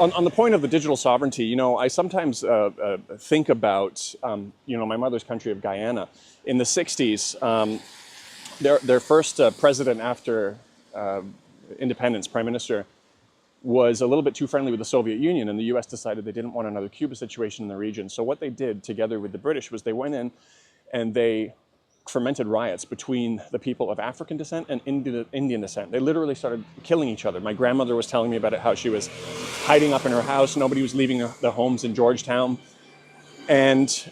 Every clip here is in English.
On the point of the digital sovereignty, I sometimes think about, my mother's country of Guyana. In the 60s, their first president after independence, prime minister, was a little bit too friendly with the Soviet Union, and the US decided they didn't want another Cuba situation in the region. So what they did together with the British was they went in and they fermented riots between the people of African descent and Indian descent. They literally started killing each other. My grandmother was telling me about it, how she was hiding up in her house. Nobody was leaving the homes in Georgetown. And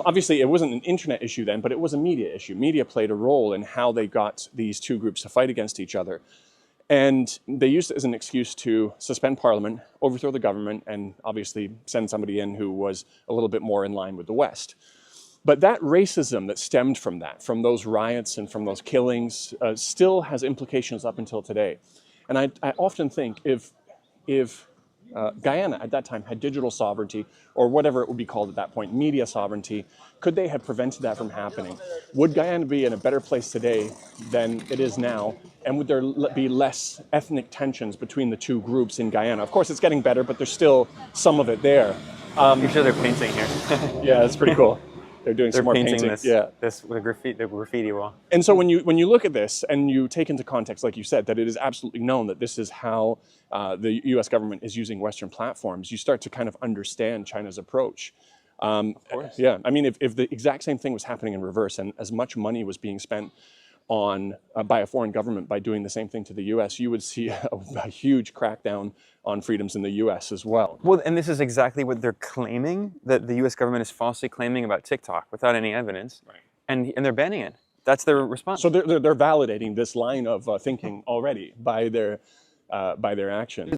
obviously it wasn't an internet issue then, but it was a media issue. Media played a role in how they got these two groups to fight against each other. And they used it as an excuse to suspend Parliament, overthrow the government, and obviously send somebody in who was a little bit more in line with the West. But that racism that stemmed from that, from those riots and from those killings, still has implications up until today. And I often think if Guyana at that time had digital sovereignty, or whatever it would be called at that point, media sovereignty, could they have prevented that from happening? Would Guyana be in a better place today than it is now? And would there be less ethnic tensions between the two groups in Guyana? Of course, it's getting better, but there's still some of it there. You sure they're painting here? Yeah, it's pretty cool. They're some more painting. This, yeah, the graffiti wall. And so when you look at this and you take into context, like you said, that it is absolutely known that this is how the U.S. government is using Western platforms, you start to kind of understand China's approach. Of course. Yeah, I mean, if the exact same thing was happening in reverse, and as much money was being spent on by a foreign government by doing the same thing to the U.S., you would see a huge crackdown on freedoms in the U.S. as well. Well, and this is exactly what they're claiming, that the U.S. government is falsely claiming about TikTok without any evidence, Right. and they're banning it. That's their response. So they're validating this line of thinking already by their action.